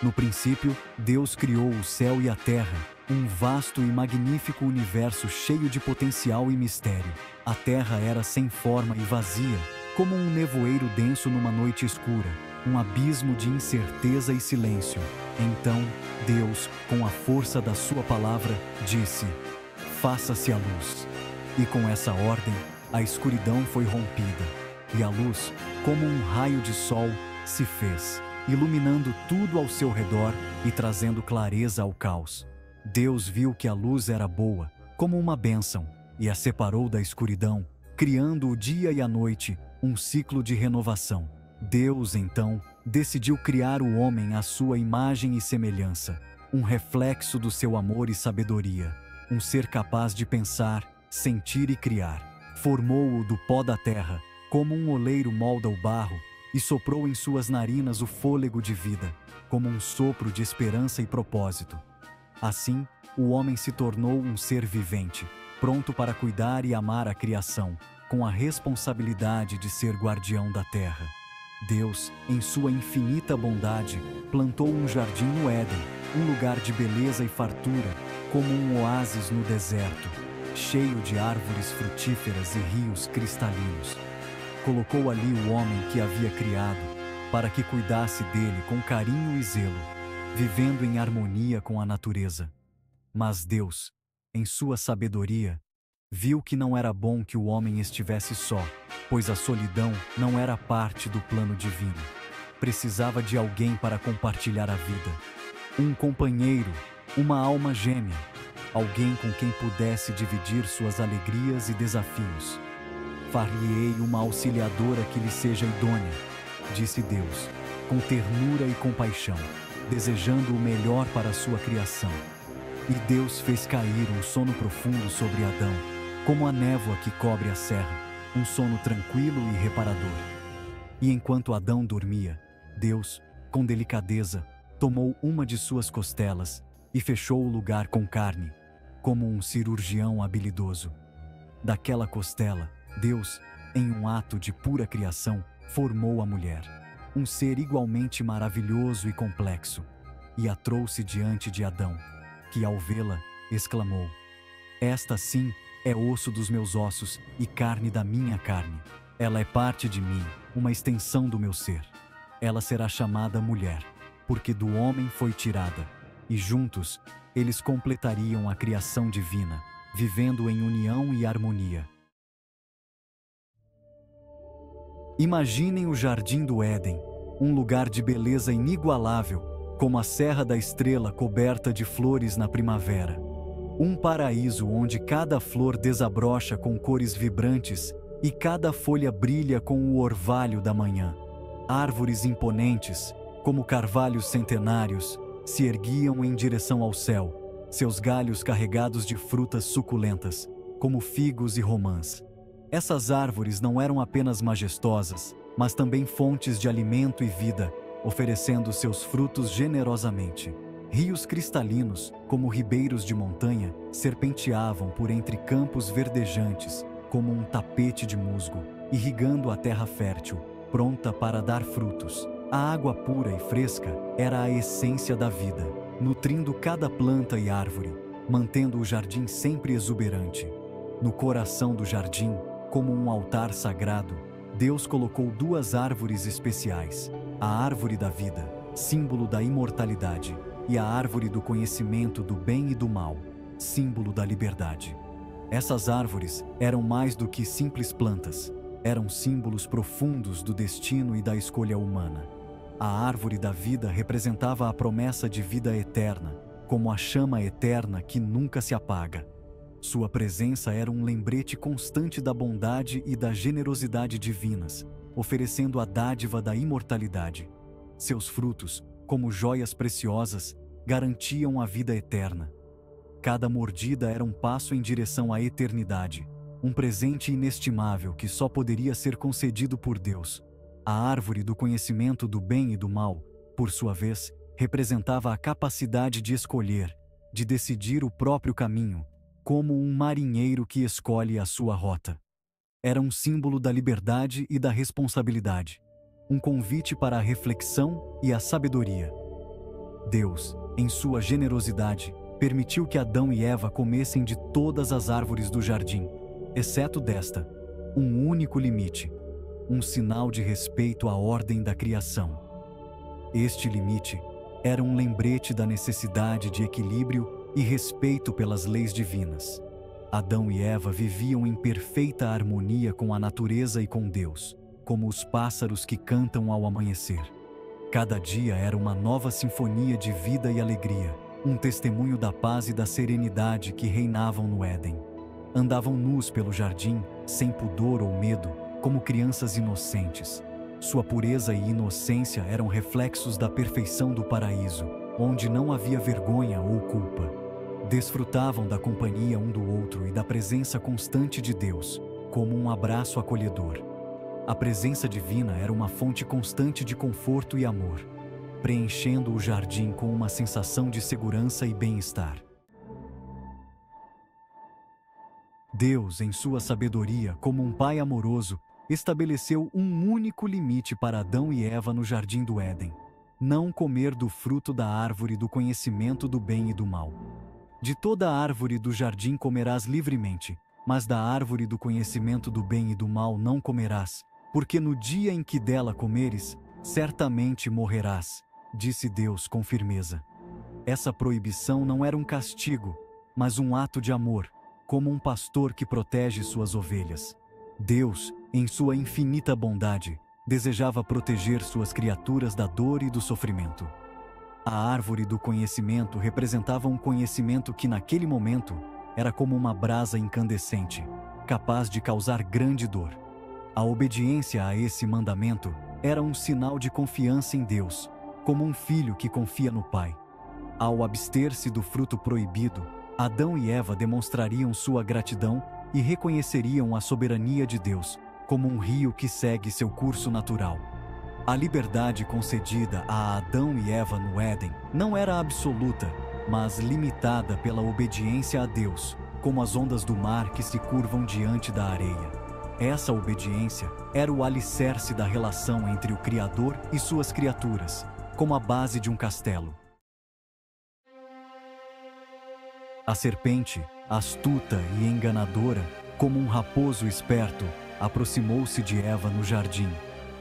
No princípio, Deus criou o céu e a terra, um vasto e magnífico universo cheio de potencial e mistério. A terra era sem forma e vazia, como um nevoeiro denso numa noite escura, um abismo de incerteza e silêncio. Então, Deus, com a força da sua palavra, disse: "Faça-se a luz." E com essa ordem, a escuridão foi rompida, e a luz, como um raio de sol, se fez, iluminando tudo ao seu redor e trazendo clareza ao caos. Deus viu que a luz era boa, como uma bênção, e a separou da escuridão, criando o dia e a noite, um ciclo de renovação. Deus, então, decidiu criar o homem à sua imagem e semelhança, um reflexo do seu amor e sabedoria, um ser capaz de pensar, sentir e criar. Formou-o do pó da terra, como um oleiro molda o barro, e soprou em suas narinas o fôlego de vida, como um sopro de esperança e propósito. Assim, o homem se tornou um ser vivente, pronto para cuidar e amar a criação, com a responsabilidade de ser guardião da terra. Deus, em sua infinita bondade, plantou um jardim no Éden, um lugar de beleza e fartura, como um oásis no deserto, cheio de árvores frutíferas e rios cristalinos. Colocou ali o homem que havia criado, para que cuidasse dele com carinho e zelo, vivendo em harmonia com a natureza. Mas Deus, em sua sabedoria, viu que não era bom que o homem estivesse só, pois a solidão não era parte do plano divino. Precisava de alguém para compartilhar a vida. Um companheiro, uma alma gêmea, alguém com quem pudesse dividir suas alegrias e desafios. "Far-lhe-ei uma auxiliadora que lhe seja idônea", disse Deus, com ternura e compaixão, desejando o melhor para a sua criação. E Deus fez cair um sono profundo sobre Adão, como a névoa que cobre a serra, um sono tranquilo e reparador. E enquanto Adão dormia, Deus, com delicadeza, tomou uma de suas costelas e fechou o lugar com carne, como um cirurgião habilidoso. Daquela costela, Deus, em um ato de pura criação, formou a mulher, um ser igualmente maravilhoso e complexo, e a trouxe diante de Adão, que ao vê-la, exclamou: "Esta sim é osso dos meus ossos e carne da minha carne. Ela é parte de mim, uma extensão do meu ser. Ela será chamada mulher, porque do homem foi tirada." E juntos, eles completariam a criação divina, vivendo em união e harmonia. Imaginem o Jardim do Éden, um lugar de beleza inigualável, como a Serra da Estrela coberta de flores na primavera. Um paraíso onde cada flor desabrocha com cores vibrantes e cada folha brilha com o orvalho da manhã. Árvores imponentes, como carvalhos centenários, se erguiam em direção ao céu, seus galhos carregados de frutas suculentas, como figos e romãs. Essas árvores não eram apenas majestosas, mas também fontes de alimento e vida, oferecendo seus frutos generosamente. Rios cristalinos, como ribeiros de montanha, serpenteavam por entre campos verdejantes, como um tapete de musgo, irrigando a terra fértil, pronta para dar frutos. A água pura e fresca era a essência da vida, nutrindo cada planta e árvore, mantendo o jardim sempre exuberante. No coração do jardim, como um altar sagrado, Deus colocou duas árvores especiais: a árvore da vida, símbolo da imortalidade, e a árvore do conhecimento do bem e do mal, símbolo da liberdade. Essas árvores eram mais do que simples plantas, eram símbolos profundos do destino e da escolha humana. A árvore da vida representava a promessa de vida eterna, como a chama eterna que nunca se apaga. Sua presença era um lembrete constante da bondade e da generosidade divinas, oferecendo a dádiva da imortalidade. Seus frutos, como joias preciosas, garantiam a vida eterna. Cada mordida era um passo em direção à eternidade, um presente inestimável que só poderia ser concedido por Deus. A árvore do conhecimento do bem e do mal, por sua vez, representava a capacidade de escolher, de decidir o próprio caminho, como um marinheiro que escolhe a sua rota. Era um símbolo da liberdade e da responsabilidade, um convite para a reflexão e a sabedoria. Deus, em sua generosidade, permitiu que Adão e Eva comessem de todas as árvores do jardim, exceto desta, um único limite, um sinal de respeito à ordem da criação. Este limite era um lembrete da necessidade de equilíbrio e respeito pelas leis divinas. Adão e Eva viviam em perfeita harmonia com a natureza e com Deus, como os pássaros que cantam ao amanhecer. Cada dia era uma nova sinfonia de vida e alegria, um testemunho da paz e da serenidade que reinavam no Éden. Andavam nus pelo jardim, sem pudor ou medo, como crianças inocentes. Sua pureza e inocência eram reflexos da perfeição do paraíso, onde não havia vergonha ou culpa. Desfrutavam da companhia um do outro e da presença constante de Deus, como um abraço acolhedor. A presença divina era uma fonte constante de conforto e amor, preenchendo o jardim com uma sensação de segurança e bem-estar. Deus, em sua sabedoria, como um pai amoroso, estabeleceu um único limite para Adão e Eva no jardim do Éden: não comer do fruto da árvore do conhecimento do bem e do mal. De toda árvore do jardim comerás livremente, mas da árvore do conhecimento do bem e do mal não comerás, porque no dia em que dela comeres, certamente morrerás, disse Deus com firmeza. Essa proibição não era um castigo, mas um ato de amor, como um pastor que protege suas ovelhas. Deus, em sua infinita bondade, desejava proteger suas criaturas da dor e do sofrimento. A árvore do conhecimento representava um conhecimento que naquele momento era como uma brasa incandescente, capaz de causar grande dor. A obediência a esse mandamento era um sinal de confiança em Deus, como um filho que confia no Pai. Ao abster-se do fruto proibido, Adão e Eva demonstrariam sua gratidão e reconheceriam a soberania de Deus, como um rio que segue seu curso natural. A liberdade concedida a Adão e Eva no Éden não era absoluta, mas limitada pela obediência a Deus, como as ondas do mar que se curvam diante da areia. Essa obediência era o alicerce da relação entre o Criador e suas criaturas, como a base de um castelo. A serpente, astuta e enganadora, como um raposo esperto, aproximou-se de Eva no jardim.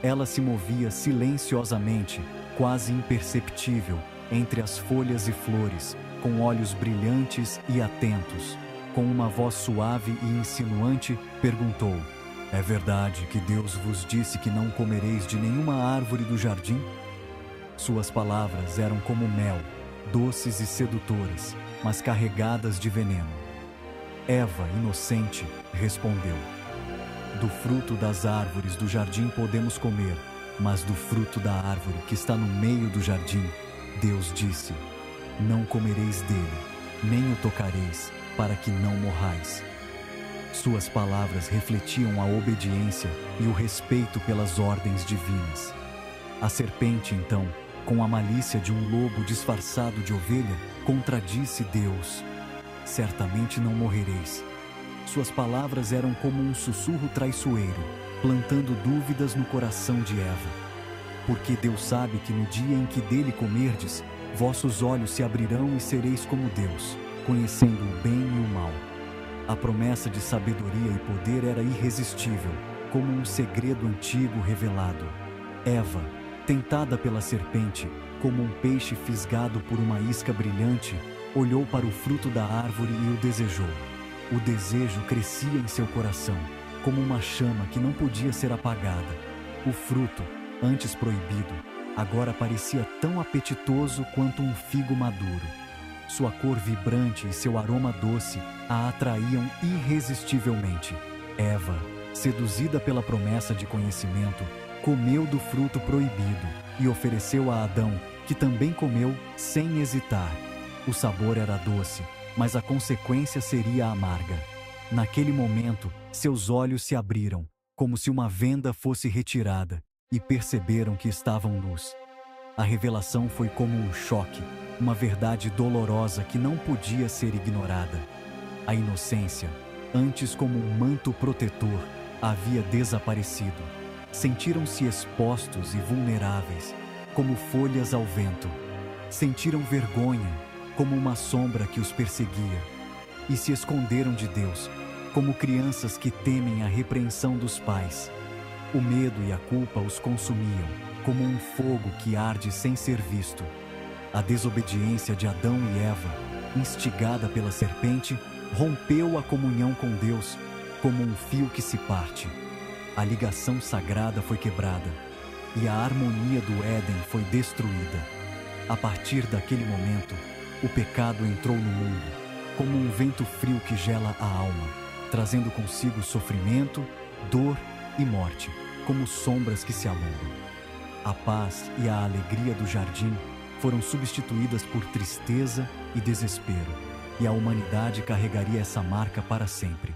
Ela se movia silenciosamente, quase imperceptível, entre as folhas e flores, com olhos brilhantes e atentos. Com uma voz suave e insinuante, perguntou: "É verdade que Deus vos disse que não comereis de nenhuma árvore do jardim?" Suas palavras eram como mel, doces e sedutoras, mas carregadas de veneno. Eva, inocente, respondeu: "Do fruto das árvores do jardim podemos comer, mas do fruto da árvore que está no meio do jardim, Deus disse: não comereis dele, nem o tocareis, para que não morrais." Suas palavras refletiam a obediência e o respeito pelas ordens divinas. A serpente, então, com a malícia de um lobo disfarçado de ovelha, contradisse Deus: "Certamente não morrereis." Suas palavras eram como um sussurro traiçoeiro, plantando dúvidas no coração de Eva. Porque Deus sabe que no dia em que dele comerdes, vossos olhos se abrirão e sereis como Deus, conhecendo o bem e o mal. A promessa de sabedoria e poder era irresistível, como um segredo antigo revelado. Eva, tentada pela serpente, como um peixe fisgado por uma isca brilhante, olhou para o fruto da árvore e o desejou. O desejo crescia em seu coração, como uma chama que não podia ser apagada. O fruto, antes proibido, agora parecia tão apetitoso quanto um figo maduro. Sua cor vibrante e seu aroma doce a atraíam irresistivelmente. Eva, seduzida pela promessa de conhecimento, comeu do fruto proibido e ofereceu a Adão, que também comeu sem hesitar. O sabor era doce, mas a consequência seria amarga. Naquele momento, seus olhos se abriram, como se uma venda fosse retirada, e perceberam que estavam nus. A revelação foi como um choque, uma verdade dolorosa que não podia ser ignorada. A inocência, antes como um manto protetor, havia desaparecido. Sentiram-se expostos e vulneráveis, como folhas ao vento. Sentiram vergonha, como uma sombra que os perseguia, e se esconderam de Deus, como crianças que temem a repreensão dos pais. O medo e a culpa os consumiam, como um fogo que arde sem ser visto. A desobediência de Adão e Eva, instigada pela serpente, rompeu a comunhão com Deus, como um fio que se parte. A ligação sagrada foi quebrada, e a harmonia do Éden foi destruída. A partir daquele momento, o pecado entrou no mundo, como um vento frio que gela a alma, trazendo consigo sofrimento, dor e morte, como sombras que se alongam. A paz e a alegria do jardim foram substituídas por tristeza e desespero, e a humanidade carregaria essa marca para sempre.